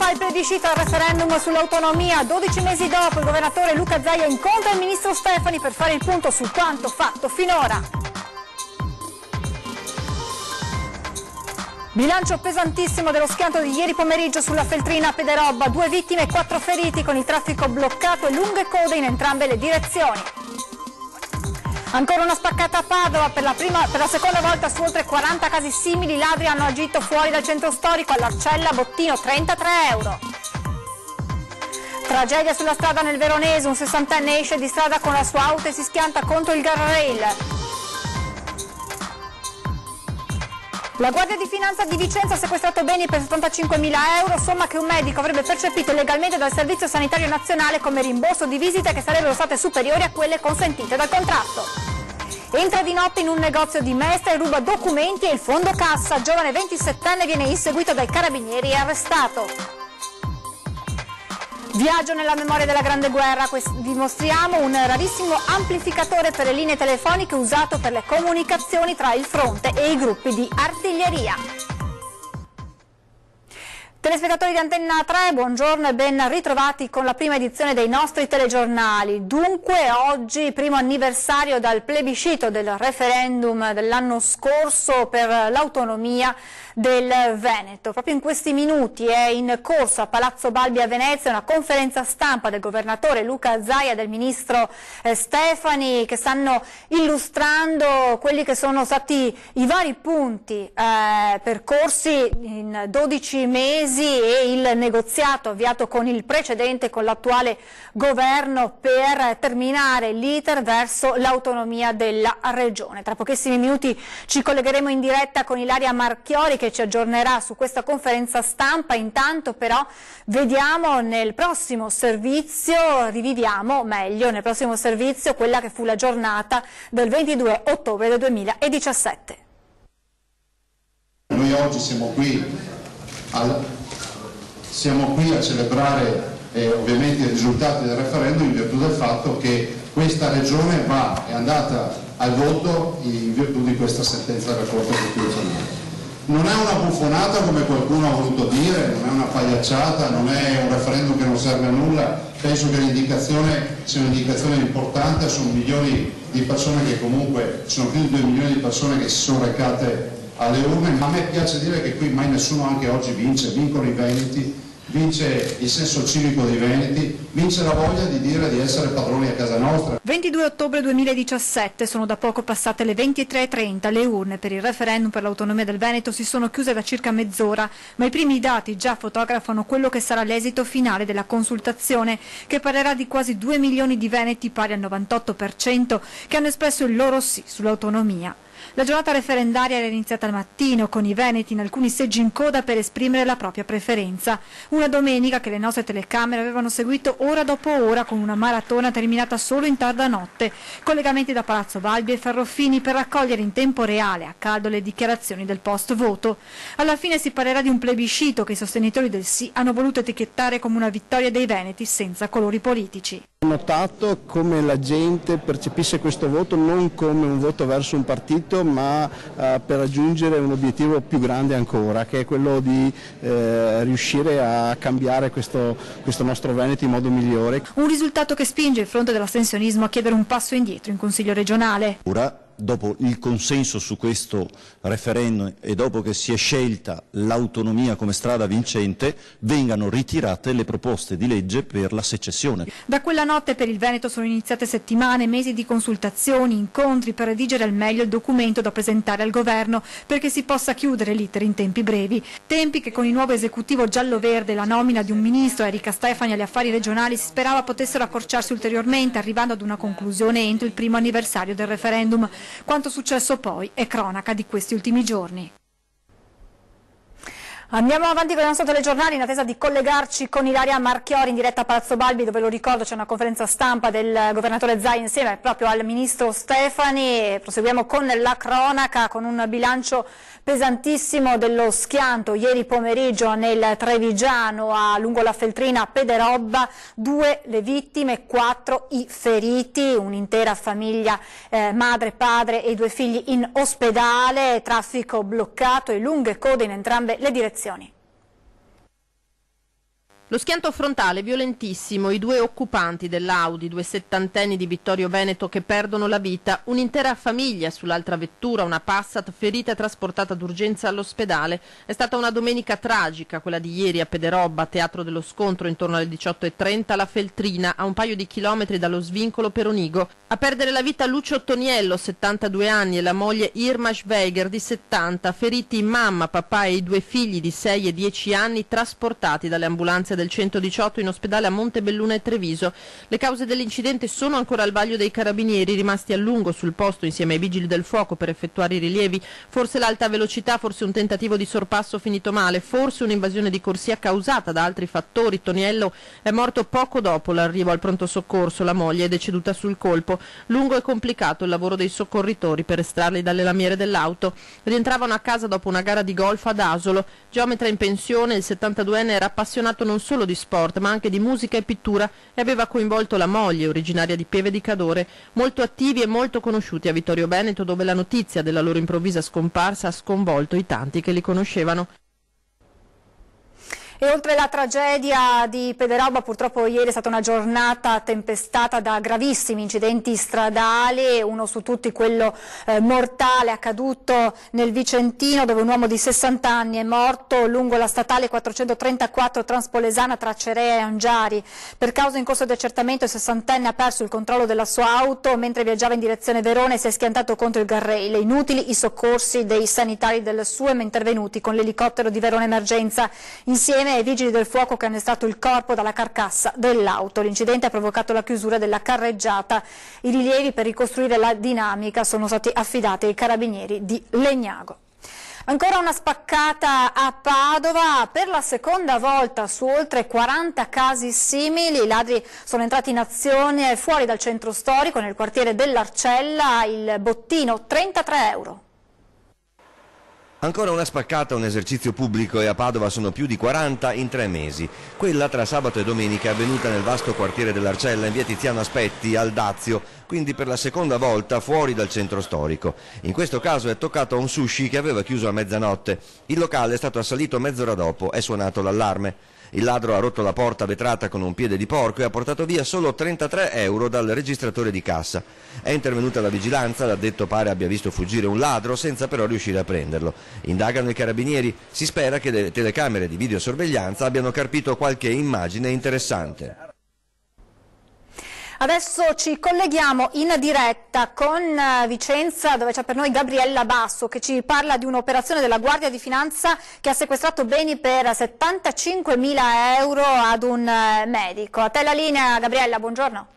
Roma il plebiscito al referendum sull'autonomia. 12 mesi dopo il governatore Luca Zaia incontra il ministro Stefani per fare il punto su quanto fatto finora. Bilancio pesantissimo dello schianto di ieri pomeriggio sulla Feltrina a Pederobba. 2 vittime e 4 feriti con il traffico bloccato e lunghe code in entrambe le direzioni. Ancora una spaccata a Padova, per la seconda volta su oltre 40 casi simili i ladri hanno agito fuori dal centro storico all'Arcella, bottino 33 euro. Tragedia sulla strada nel Veronese, un 60enne esce di strada con la sua auto e si schianta contro il guardrail. La Guardia di Finanza di Vicenza ha sequestrato beni per 75.000 euro, somma che un medico avrebbe percepito illegalmente dal Servizio Sanitario Nazionale come rimborso di visite che sarebbero state superiori a quelle consentite dal contratto. Entra di notte in un negozio di Mestre e ruba documenti e il fondo cassa. Giovane 27enne viene inseguito dai carabinieri e arrestato. Viaggio nella memoria della Grande Guerra, dimostriamo un rarissimo amplificatore per le linee telefoniche usato per le comunicazioni tra il fronte e i gruppi di artiglieria. Telespettatori di Antenna 3, buongiorno e ben ritrovati con la prima edizione dei nostri telegiornali. Dunque oggi, primo anniversario dal plebiscito del referendum dell'anno scorso per l'autonomia del Veneto. Proprio in questi minuti è in corso a Palazzo Balbi a Venezia una conferenza stampa del governatore Luca Zaia e del ministro Stefani, che stanno illustrando quelli che sono stati i vari punti percorsi in 12 mesi e il negoziato avviato con il precedente, con l'attuale governo, per terminare l'iter verso l'autonomia della regione. Tra pochissimi minuti ci collegheremo in diretta con Ilaria Marchiori che ci aggiornerà su questa conferenza stampa. Intanto però vediamo nel prossimo servizio, riviviamo meglio nel prossimo servizio quella che fu la giornata del 22 ottobre del 2017. Noi oggi siamo qui a celebrare ovviamente i risultati del referendum in virtù del fatto che questa regione è andata al voto in virtù di questa sentenza della Corte Costituzionale. Non è una buffonata come qualcuno ha voluto dire, non è una pagliacciata, non è un referendum che non serve a nulla. Penso che l'indicazione sia un'indicazione importante, sono milioni di persone che comunque, sono più di 2 milioni di persone che si sono recate alle urne, ma a me piace dire che qui mai nessuno anche oggi vince, vincono i veneti, vince il senso civico dei veneti, vince la voglia di dire di essere padroni a casa nostra. 22 ottobre 2017, sono da poco passate le 23:30, le urne per il referendum per l'autonomia del Veneto si sono chiuse da circa mezz'ora, ma i primi dati già fotografano quello che sarà l'esito finale della consultazione, che parlerà di quasi 2 milioni di veneti, pari al 98%, che hanno espresso il loro sì sull'autonomia. La giornata referendaria era iniziata al mattino, con i veneti in alcuni seggi in coda per esprimere la propria preferenza. Una domenica che le nostre telecamere avevano seguito ora dopo ora, con una maratona terminata solo in tarda notte. Collegamenti da Palazzo Balbi e Ferrofini per raccogliere in tempo reale, a caldo, le dichiarazioni del post-voto. Alla fine si parlerà di un plebiscito che i sostenitori del sì hanno voluto etichettare come una vittoria dei veneti senza colori politici. Ho notato come la gente percepisce questo voto non come un voto verso un partito, ma per raggiungere un obiettivo più grande ancora, che è quello di riuscire a cambiare questo nostro Veneto in modo migliore. Un risultato che spinge il fronte dell'astensionismo a chiedere un passo indietro in Consiglio regionale. Ora, dopo il consenso su questo referendum e dopo che si è scelta l'autonomia come strada vincente, vengano ritirate le proposte di legge per la secessione. Da quella notte per il Veneto sono iniziate settimane, mesi di consultazioni, incontri per redigere al meglio il documento da presentare al governo perché si possa chiudere l'iter in tempi brevi. Tempi che con il nuovo esecutivo giallo-verde e la nomina di un ministro, Erika Stefani, agli affari regionali si sperava potessero accorciarsi ulteriormente, arrivando ad una conclusione entro il primo anniversario del referendum. Quanto successo poi è cronaca di questi ultimi giorni. Andiamo avanti con il nostro telegiornale in attesa di collegarci con Ilaria Marchiori in diretta a Palazzo Balbi, dove lo ricordo c'è una conferenza stampa del governatore Zaia insieme proprio al ministro Stefani. Proseguiamo con la cronaca, con un bilancio pesantissimo dello schianto ieri pomeriggio nel Trevigiano lungo la Feltrina a Pederobba. 2 le vittime, 4 i feriti, un'intera famiglia, madre, padre e 2 figli in ospedale, traffico bloccato e lunghe code in entrambe le direzioni. Lo schianto frontale violentissimo, i due occupanti dell'Audi, due settantenni di Vittorio Veneto che perdono la vita, un'intera famiglia sull'altra vettura, una Passat ferita e trasportata d'urgenza all'ospedale. È stata una domenica tragica, quella di ieri a Pederobba, teatro dello scontro intorno alle 18:30, la Feltrina, a un paio di chilometri dallo svincolo Peronigo. A perdere la vita Lucio Toniello, 72 anni, e la moglie Irma Schweiger, di 70, feriti mamma, papà e i due figli di 6 e 10 anni trasportati dalle ambulanze del 118 in ospedale a Montebelluna e Treviso. Le cause dell'incidente sono ancora al vaglio dei carabinieri, rimasti a lungo sul posto insieme ai vigili del fuoco per effettuare i rilievi. Forse l'alta velocità, forse un tentativo di sorpasso finito male, forse un'invasione di corsia causata da altri fattori. Toniello è morto poco dopo l'arrivo al pronto soccorso, la moglie è deceduta sul colpo. Lungo e complicato il lavoro dei soccorritori per estrarli dalle lamiere dell'auto. Rientravano a casa dopo una gara di golf ad Asolo. Geometra in pensione, il 72enne era appassionato non solo di sport ma anche di musica e pittura e aveva coinvolto la moglie, originaria di Pieve di Cadore, molto attivi e molto conosciuti a Vittorio Veneto, dove la notizia della loro improvvisa scomparsa ha sconvolto i tanti che li conoscevano. E oltre la tragedia di Pederobba, purtroppo ieri è stata una giornata tempestata da gravissimi incidenti stradali, uno su tutti quello mortale accaduto nel Vicentino, dove un uomo di 60 anni è morto lungo la statale 434 Transpolesana tra Cerea e Angiari. Per causa in corso di accertamento il 60enne ha perso il controllo della sua auto mentre viaggiava in direzione Verona e si è schiantato contro il guardrail. Inutili i soccorsi dei sanitari del SUEM intervenuti con l'elicottero di Verona Emergenza insieme ai vigili del fuoco che hanno estratto il corpo dalla carcassa dell'auto. L'incidente ha provocato la chiusura della carreggiata. I rilievi per ricostruire la dinamica sono stati affidati ai carabinieri di Legnago. Ancora una spaccata a Padova, per la seconda volta su oltre 40 casi simili. I ladri sono entrati in azione fuori dal centro storico, nel quartiere dell'Arcella, il bottino 33 euro. Ancora una spaccata, un esercizio pubblico, e a Padova sono più di 40 in 3 mesi. Quella tra sabato e domenica è avvenuta nel vasto quartiere dell'Arcella in via Tiziano Aspetti, al Dazio, quindi per la seconda volta fuori dal centro storico. In questo caso è toccato a un sushi che aveva chiuso a mezzanotte. Il locale è stato assalito mezz'ora dopo, è suonato l'allarme. Il ladro ha rotto la porta vetrata con un piede di porco e ha portato via solo 33 euro dal registratore di cassa. È intervenuta la vigilanza, l'addetto pare abbia visto fuggire un ladro senza però riuscire a prenderlo. Indagano i carabinieri, si spera che le telecamere di videosorveglianza abbiano carpito qualche immagine interessante. Adesso ci colleghiamo in diretta con Vicenza, dove c'è per noi Gabriella Basso che ci parla di un'operazione della Guardia di Finanza che ha sequestrato beni per 75.000 euro ad un medico. A te la linea, Gabriella, buongiorno.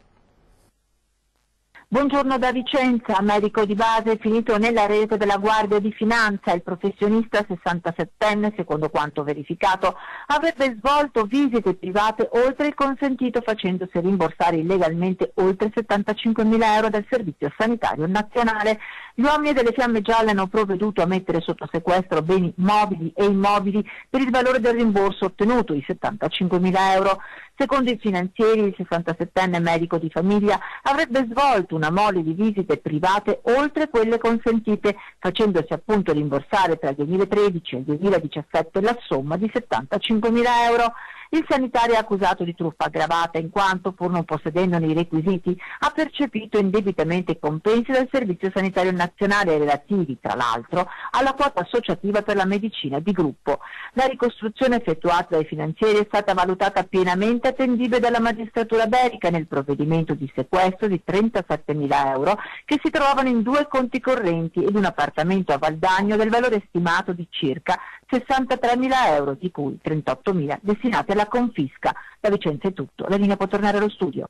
Buongiorno da Vicenza, medico di base finito nella rete della Guardia di Finanza. Il professionista 67enne, secondo quanto verificato, avrebbe svolto visite private oltre il consentito, facendosi rimborsare illegalmente oltre 75.000 euro dal Servizio Sanitario Nazionale. Gli uomini delle Fiamme Gialle hanno provveduto a mettere sotto sequestro beni mobili e immobili per il valore del rimborso ottenuto, i 75.000 euro. Secondo i finanzieri, il 67enne medico di famiglia avrebbe svolto una mole di visite private oltre quelle consentite, facendosi appunto rimborsare tra il 2013 e il 2017 la somma di 75.000 euro. Il sanitario è accusato di truffa aggravata in quanto, pur non possedendone i requisiti, ha percepito indebitamente compensi dal Servizio Sanitario Nazionale relativi, tra l'altro, alla quota associativa per la medicina di gruppo. La ricostruzione effettuata dai finanzieri è stata valutata pienamente attendibile dalla magistratura berica nel provvedimento di sequestro di 37.000 euro che si trovavano in 2 conti correnti ed un appartamento a Valdagno del valore stimato di circa 63.000 euro, di cui 38.000 destinati alla confisca. Da Vicenza è tutto, la linea può tornare allo studio.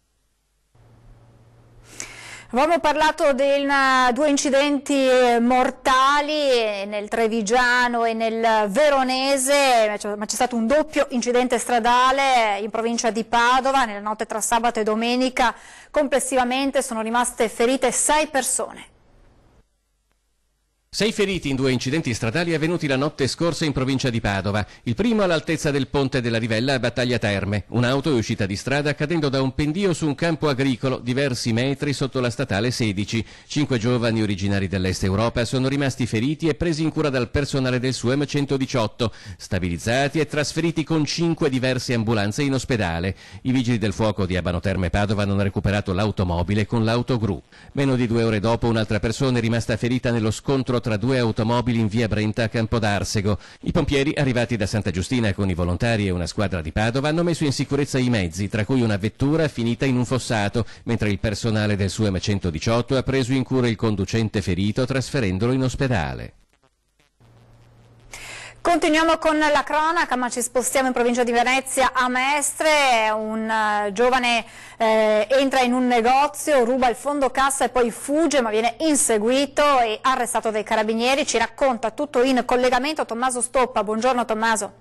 Avevamo parlato di 2 incidenti mortali nel Trevigiano e nel Veronese, ma c'è stato un doppio incidente stradale in provincia di Padova nella notte tra sabato e domenica. Complessivamente sono rimaste ferite 6 persone. 6 feriti in 2 incidenti stradali avvenuti la notte scorsa in provincia di Padova. Il primo all'altezza del ponte della Rivella a Battaglia Terme. Un'auto è uscita di strada cadendo da un pendio su un campo agricolo diversi metri sotto la statale 16. 5 giovani originari dell'Est Europa sono rimasti feriti e presi in cura dal personale del SUEM 118, stabilizzati e trasferiti con 5 diverse ambulanze in ospedale. I vigili del fuoco di Abano Terme Padova hanno recuperato l'automobile con l'autogru. Meno di 2 ore dopo un'altra persona è rimasta ferita nello scontro tra 2 automobili in via Brenta a Campodarsego. I pompieri, arrivati da Santa Giustina con i volontari e una squadra di Padova, hanno messo in sicurezza i mezzi, tra cui una vettura finita in un fossato, mentre il personale del SUEM 118 ha preso in cura il conducente ferito trasferendolo in ospedale. Continuiamo con la cronaca, ma ci spostiamo in provincia di Venezia a Mestre. Un giovane entra in un negozio, ruba il fondo cassa e poi fugge, ma viene inseguito e arrestato dai carabinieri. Ci racconta tutto in collegamento Tommaso Stoppa. Buongiorno Tommaso.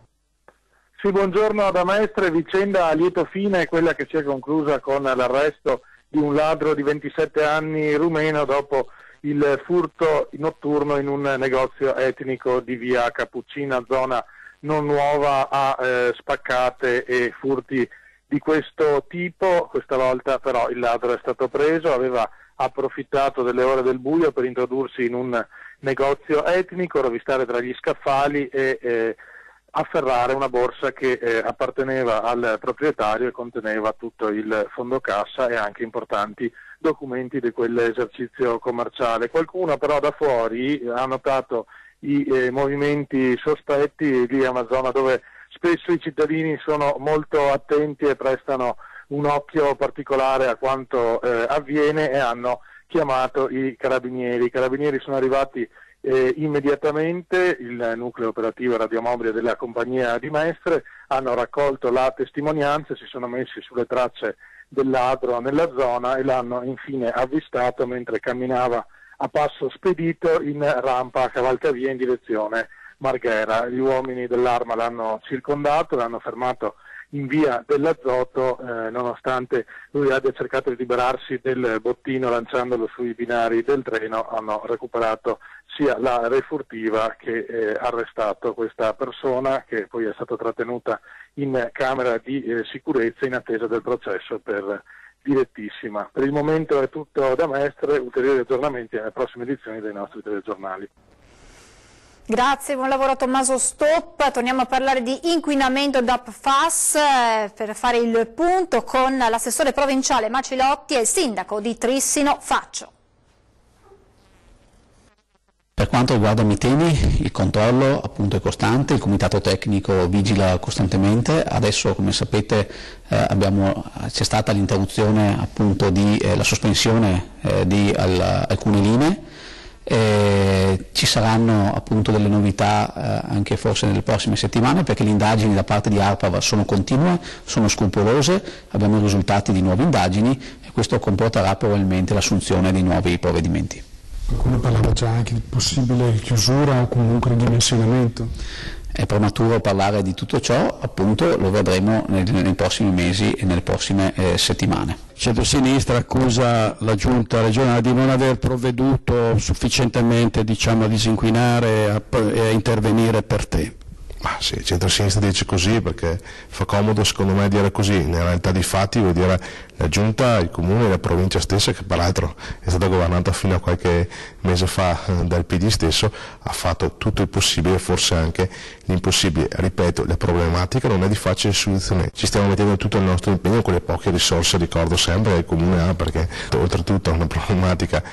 Sì, buongiorno da Mestre. Vicenda a lieto fine è quella che si è conclusa con l'arresto di un ladro di 27 anni rumeno dopo il furto notturno in un negozio etnico di via Cappuccina, zona non nuova a spaccate e furti di questo tipo. Questa volta però il ladro è stato preso, aveva approfittato delle ore del buio per introdursi in un negozio etnico, rovistare tra gli scaffali e afferrare una borsa che apparteneva al proprietario e conteneva tutto il fondo cassa e anche importanti documenti di quell'esercizio commerciale. Qualcuno però da fuori ha notato i movimenti sospetti. Lì è una zona dove spesso i cittadini sono molto attenti e prestano un occhio particolare a quanto avviene e hanno chiamato i carabinieri. I carabinieri sono arrivati immediatamente, il nucleo operativo radiomobile della compagnia di Mestre, hanno raccolto la testimonianza, si sono messi sulle tracce del ladro nella zona e l'hanno infine avvistato mentre camminava a passo spedito in rampa a cavalcavia in direzione Marghera. Gli uomini dell'Arma l'hanno circondato, l'hanno fermato in via dell'Azoto, nonostante lui abbia cercato di liberarsi del bottino lanciandolo sui binari del treno. Hanno recuperato sia la refurtiva che arrestato questa persona, che poi è stata trattenuta in camera di sicurezza in attesa del processo per direttissima. Per il momento è tutto da Mestre, ulteriori aggiornamenti nelle prossime edizioni dei nostri telegiornali. Grazie, buon lavoro a Tommaso Stoppa. Torniamo a parlare di inquinamento da PFAS per fare il punto con l'assessore provinciale Macilotti e il sindaco di Trissino Faccio. Per quanto riguarda Miteni, il controllo appunto è costante, il comitato tecnico vigila costantemente. Adesso, come sapete, c'è stata l'interruzione appunto di la sospensione di alcune linee. Ci saranno appunto delle novità anche forse nelle prossime settimane, perché le indagini da parte di ARPAV sono continue, sono scrupolose, abbiamo i risultati di nuove indagini e questo comporterà probabilmente l'assunzione di nuovi provvedimenti. Qualcuno parlava già anche di possibile chiusura o comunque ridimensionamento. È prematuro parlare di tutto ciò, appunto lo vedremo nei prossimi mesi e nelle prossime settimane. Centrosinistra accusa la giunta regionale di non aver provveduto sufficientemente, a disinquinare e a intervenire per tempo. Ma sì, il centro-sinistra dice così perché fa comodo secondo me dire così. Nella realtà dei fatti vuol dire la giunta, il comune e la provincia stessa, che peraltro è stata governata fino a qualche mese fa dal PD stesso, ha fatto tutto il possibile, forse anche l'impossibile. Ripeto, la problematica non è di facile soluzione, ci stiamo mettendo tutto il nostro impegno con le poche risorse, ricordo sempre, che il comune ha, perché oltretutto è una problematica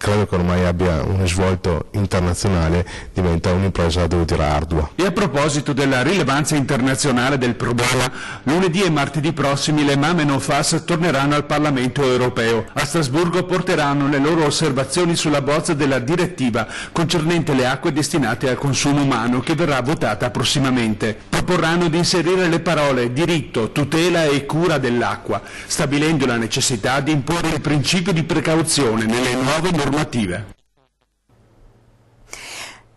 credo che ormai abbia un risvolto internazionale, diventa un'impresa, devo dire, ardua. E a proposito della rilevanza internazionale del problema, lunedì e martedì prossimi le Mamme No FAS torneranno al Parlamento europeo. A Strasburgo porteranno le loro osservazioni sulla bozza della direttiva concernente le acque destinate al consumo umano, che verrà votata prossimamente. Proporranno di inserire le parole diritto, tutela e cura dell'acqua, stabilendo la necessità di imporre il principio di precauzione nelle nuove normative.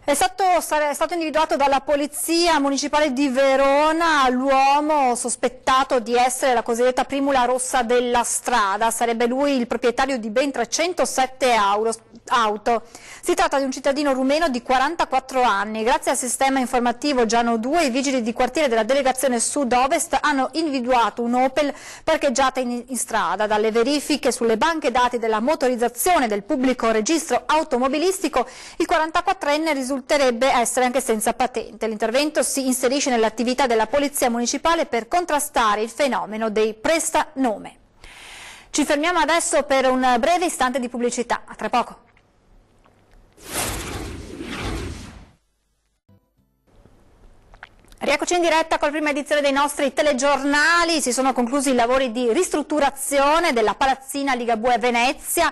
È stato individuato dalla Polizia Municipale di Verona l'uomo sospettato di essere la cosiddetta primula rossa della strada. Sarebbe lui il proprietario di ben 307 auto. Si tratta di un cittadino rumeno di 44 anni. Grazie al sistema informativo Giano 2, i vigili di quartiere della delegazione Sud-Ovest hanno individuato un Opel parcheggiata in strada. Dalle verifiche sulle banche dati della motorizzazione del pubblico registro automobilistico, il 44enne risulterebbe essere anche senza patente. L'intervento si inserisce nell'attività della Polizia Municipale per contrastare il fenomeno dei prestanome. Ci fermiamo adesso per un breve istante di pubblicità. A tra poco. Rieccoci in diretta con la prima edizione dei nostri telegiornali. Si sono conclusi i lavori di ristrutturazione della palazzina Ligabue Venezia,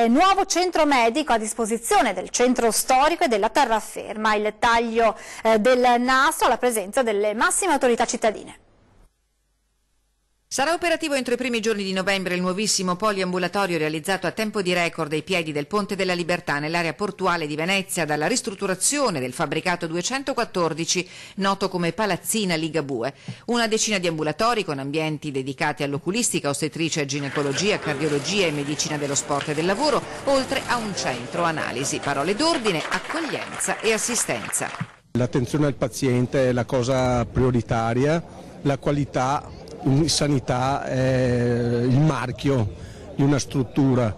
nuovo centro medico a disposizione del centro storico e della terraferma. Il taglio del nastro alla presenza delle massime autorità cittadine. Sarà operativo entro i primi giorni di novembre il nuovissimo poliambulatorio realizzato a tempo di record ai piedi del Ponte della Libertà nell'area portuale di Venezia dalla ristrutturazione del fabbricato 214 noto come Palazzina Ligabue. Una decina di ambulatori con ambienti dedicati all'oculistica, ostetricia e ginecologia, cardiologia e medicina dello sport e del lavoro, oltre a un centro analisi. Parole d'ordine, accoglienza e assistenza. L'attenzione al paziente è la cosa prioritaria, la qualità in sanità è il marchio di una struttura.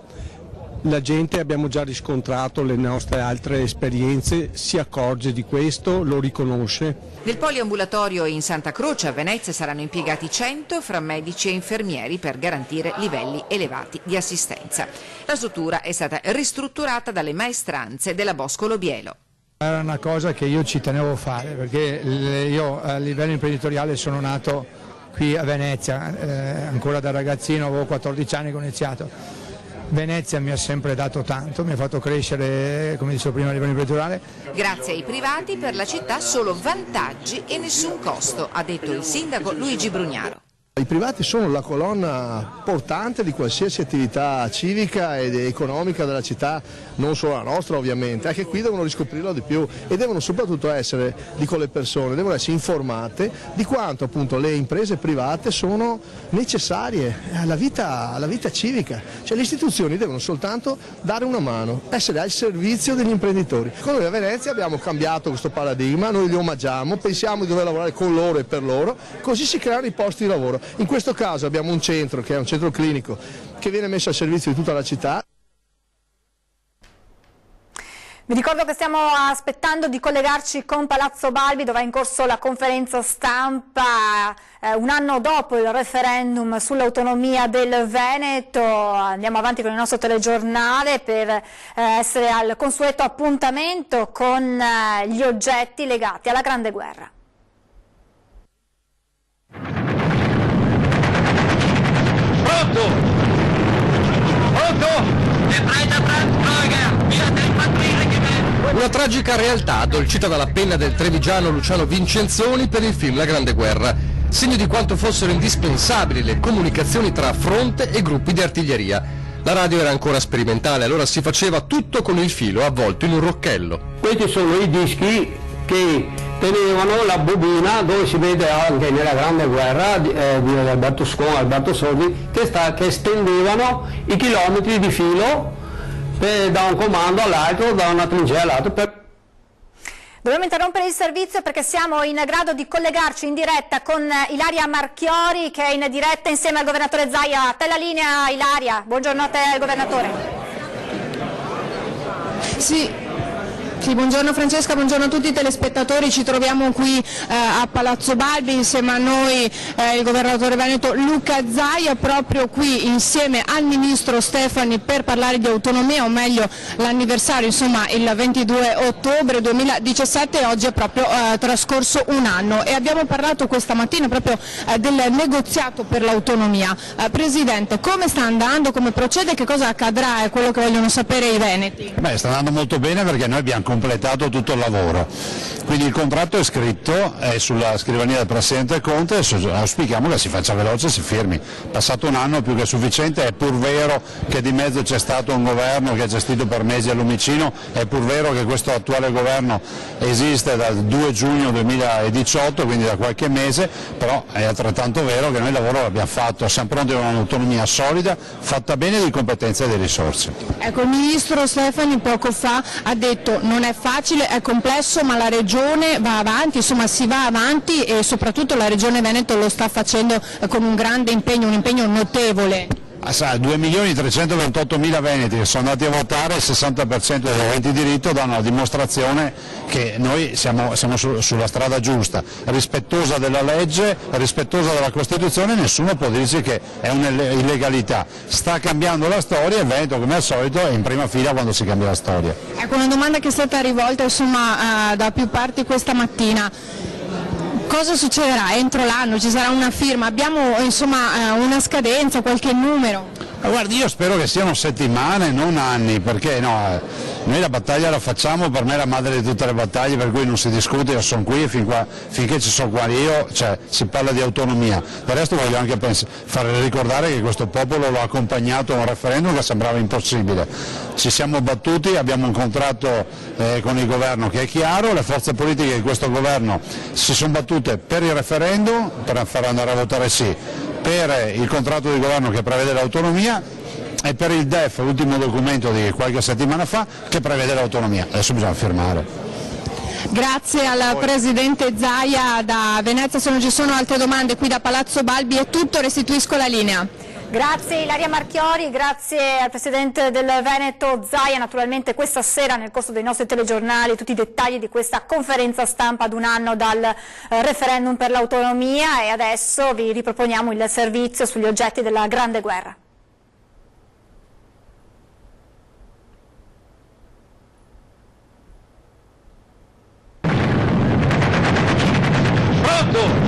La gente, abbiamo già riscontrato le nostre altre esperienze, si accorge di questo, lo riconosce. Nel poliambulatorio in Santa Croce a Venezia saranno impiegati 100 fra medici e infermieri per garantire livelli elevati di assistenza. La struttura è stata ristrutturata dalle maestranze della Boscolo Bielo. Era una cosa che io ci tenevo a fare, perché io a livello imprenditoriale sono nato qui a Venezia, ancora da ragazzino, avevo 14 anni che ho iniziato. Venezia mi ha sempre dato tanto, mi ha fatto crescere, come dicevo prima, a livello imprenditoriale. Grazie ai privati per la città solo vantaggi e nessun costo, ha detto il sindaco Luigi Brugnaro. I privati sono la colonna portante di qualsiasi attività civica ed economica della città, non solo la nostra ovviamente, anche qui devono riscoprirlo di più e devono soprattutto essere, dico le persone, devono essere informate di quanto appunto le imprese private sono necessarie alla vita civica, cioè le istituzioni devono soltanto dare una mano, essere al servizio degli imprenditori. Con noi a Venezia abbiamo cambiato questo paradigma, noi li omaggiamo, pensiamo di dover lavorare con loro e per loro, così si creano i posti di lavoro. In questo caso abbiamo un centro che è un centro clinico che viene messo al servizio di tutta la città. Vi ricordo che stiamo aspettando di collegarci con Palazzo Balbi, dove è in corso la conferenza stampa un anno dopo il referendum sull'autonomia del Veneto. Andiamo avanti con il nostro telegiornale per essere al consueto appuntamento con gli oggetti legati alla Grande Guerra. Una tragica realtà addolcita dalla penna del trevigiano Luciano Vincenzoni per il film La Grande Guerra, segno di quanto fossero indispensabili le comunicazioni tra fronte e gruppi di artiglieria. La radio era ancora sperimentale, allora si faceva tutto con il filo avvolto in un rocchello. Questi sono i dischi che tenevano la bobina, dove si vede anche nella Grande Guerra di Alberto Scon, Alberto Sordi, che stendevano i chilometri di filo da un comando all'altro, da una trincea all'altra. Dobbiamo interrompere il servizio perché siamo in grado di collegarci in diretta con Ilaria Marchiori, che è in diretta insieme al governatore Zaia. A te la linea, Ilaria. Buongiorno a te, governatore. Sì, buongiorno Francesca, buongiorno a tutti i telespettatori. Ci troviamo qui a Palazzo Balbi, insieme a noi il governatore veneto Luca Zaia, proprio qui insieme al ministro Stefani per parlare di autonomia, o meglio l'anniversario, insomma il 22 ottobre 2017, oggi è proprio trascorso un anno e abbiamo parlato questa mattina proprio del negoziato per l'autonomia. Presidente, come sta andando, come procede, che cosa accadrà, è quello che vogliono sapere i veneti? Sta andando molto bene, perché noi abbiamo completato tutto il lavoro. Quindi il contratto è scritto, è sulla scrivania del Presidente Conte, auspichiamo che si faccia veloce e si firmi. Passato un anno più che sufficiente, è pur vero che di mezzo c'è stato un governo che ha gestito per mesi a Lumicino, è pur vero che questo attuale governo esiste dal 2 giugno 2018, quindi da qualche mese, però è altrettanto vero che noi il lavoro l'abbiamo fatto, siamo pronti a un'autonomia solida, fatta bene di competenze e di risorse. Ecco, il Ministro Stefani poco fa ha detto non è facile, è complesso, ma la Regione va avanti, insomma si va avanti e soprattutto la Regione Veneto lo sta facendo con un grande impegno, un impegno notevole. 2.328.000 veneti che sono andati a votare, il 60% degli aventi diritto danno la dimostrazione che noi siamo sulla strada giusta, rispettosa della legge, rispettosa della Costituzione, nessuno può dirci che è un'illegalità. Sta cambiando la storia e Veneto come al solito è in prima fila quando si cambia la storia. Ecco, una domanda che è stata rivolta insomma, da più parti questa mattina. Cosa succederà entro l'anno? Ci sarà una firma? Abbiamo insomma una scadenza, qualche numero? Guardi, io spero che siano settimane, non anni, perché no, noi la battaglia la facciamo, per me è la madre di tutte le battaglie, per cui non si discute, io sono qui e finché ci sono qua io, si parla di autonomia. Del resto voglio anche fare ricordare che questo popolo l'ha accompagnato a un referendum che sembrava impossibile. Ci siamo battuti, abbiamo un contratto con il governo che è chiaro, le forze politiche di questo governo si sono battute per il referendum, per far andare a votare sì, per il contratto di governo che prevede l'autonomia e per il DEF, l'ultimo documento di qualche settimana fa, che prevede l'autonomia. Adesso bisogna firmare. Grazie al Presidente Zaia da Venezia. Se non ci sono altre domande qui da Palazzo Balbi è tutto, restituisco la linea. Grazie Ilaria Marchiori, grazie al Presidente del Veneto Zaia. Naturalmente questa sera nel corso dei nostri telegiornali tutti i dettagli di questa conferenza stampa ad un anno dal referendum per l'autonomia, e adesso vi riproponiamo il servizio sugli oggetti della Grande Guerra. Pronto?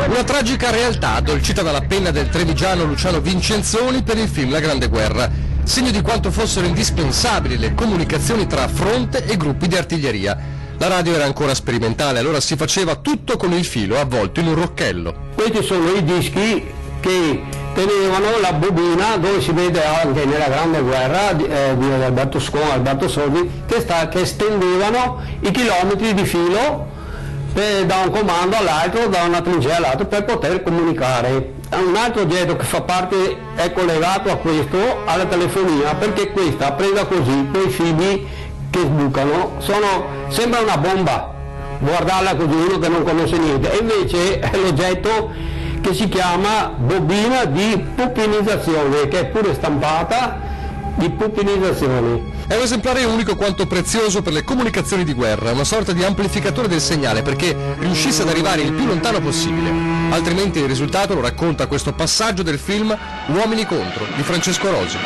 Una tragica realtà addolcita dalla penna del trevigiano Luciano Vincenzoni per il film La Grande Guerra, segno di quanto fossero indispensabili le comunicazioni tra fronte e gruppi di artiglieria. La radio era ancora sperimentale, allora si faceva tutto con il filo avvolto in un rocchello. Questi sono i dischi che tenevano la bobina, dove si vede anche nella Grande Guerra di Alberto Scon, Alberto Sordi, che stendevano i chilometri di filo da un comando all'altro, da una trincea all'altra, per poter comunicare. Un altro oggetto che fa parte, è collegato a questo, alla telefonia, perché questa presa così, quei fili che sbucano, sembra una bomba, guardarla così uno che non conosce niente, e invece è l'oggetto che si chiama bobina di pupinizzazione, che è pure stampata di pupinizzazione. È un esemplare unico quanto prezioso per le comunicazioni di guerra, una sorta di amplificatore del segnale perché riuscisse ad arrivare il più lontano possibile. Altrimenti il risultato lo racconta questo passaggio del film Uomini contro di Francesco Rosi.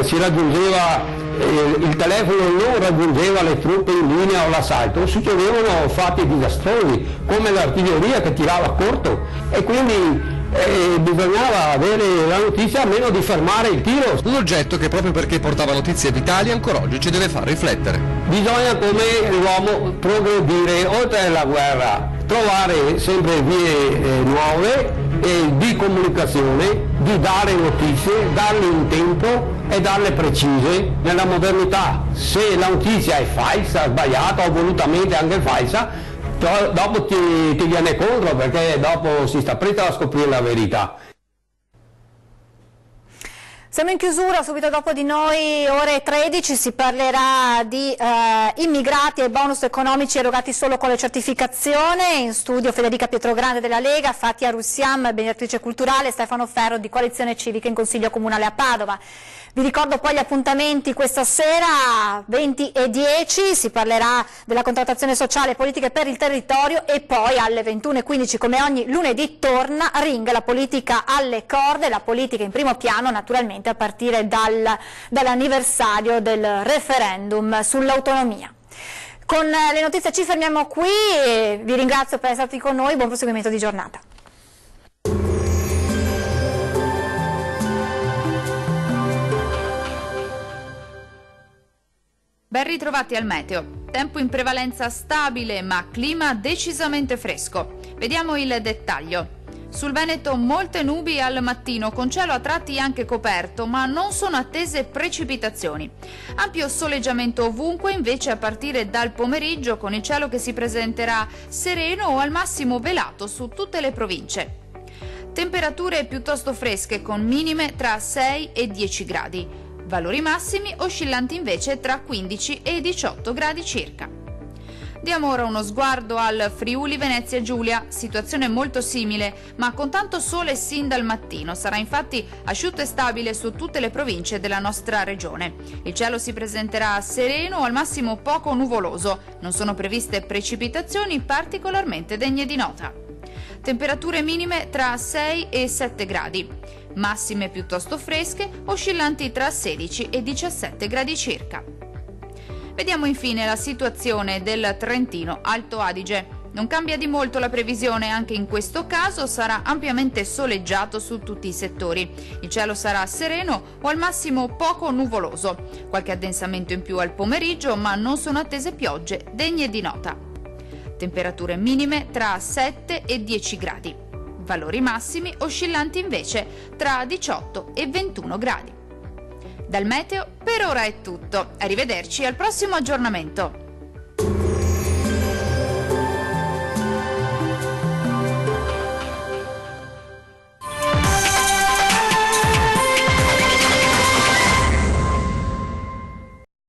Si raggiungeva, il telefono non raggiungeva le truppe in linea o l'assalto, succedevano fatti disastrosi come l'artiglieria che tirava a corto, e quindi bisognava avere la notizia almeno di fermare il tiro. Un oggetto che proprio perché portava notizie vitali ancora oggi ci deve far riflettere. Bisogna, come l'uomo, progredire oltre alla guerra, trovare sempre vie nuove di comunicazione, di dare notizie, darle in tempo e darle precise. Nella modernità, se la notizia è falsa, sbagliata o volutamente anche falsa, dopo ti viene contro, perché dopo si sta presto a scoprire la verità. Siamo in chiusura, subito dopo di noi, ore 13, si parlerà di immigrati e bonus economici erogati solo con le certificazioni. In studio Federica Pietrogrande della Lega, Fatia Russiam, mediatrice culturale, Stefano Ferro di Coalizione Civica in Consiglio Comunale a Padova. Vi ricordo poi gli appuntamenti questa sera, 20:10, si parlerà della contrattazione sociale e politiche per il territorio, e poi alle 21:15, come ogni lunedì, torna Ring, la politica alle corde, la politica in primo piano naturalmente a partire dall'anniversario del referendum sull'autonomia. Con le notizie ci fermiamo qui, vi ringrazio per essere stati con noi, buon proseguimento di giornata. Ben ritrovati al meteo. Tempo in prevalenza stabile ma clima decisamente fresco. Vediamo il dettaglio. Sul Veneto molte nubi al mattino, con cielo a tratti anche coperto, ma non sono attese precipitazioni. Ampio soleggiamento ovunque, invece a partire dal pomeriggio, con il cielo che si presenterà sereno o al massimo velato su tutte le province. Temperature piuttosto fresche, con minime tra 6 e 10 gradi. Valori massimi oscillanti invece tra 15 e 18 gradi circa. Diamo ora uno sguardo al Friuli Venezia Giulia, situazione molto simile, ma con tanto sole sin dal mattino. Sarà infatti asciutto e stabile su tutte le province della nostra regione. Il cielo si presenterà sereno o al massimo poco nuvoloso. Non sono previste precipitazioni particolarmente degne di nota. Temperature minime tra 6 e 7 gradi. Massime piuttosto fresche, oscillanti tra 16 e 17 gradi circa. Vediamo infine la situazione del Trentino Alto Adige. Non cambia di molto la previsione, anche in questo caso sarà ampiamente soleggiato su tutti i settori. Il cielo sarà sereno o al massimo poco nuvoloso. Qualche addensamento in più al pomeriggio, ma non sono attese piogge degne di nota. Temperature minime tra 7 e 10 gradi. Valori massimi oscillanti invece tra 18 e 21 gradi. Dal meteo per ora è tutto. Arrivederci al prossimo aggiornamento.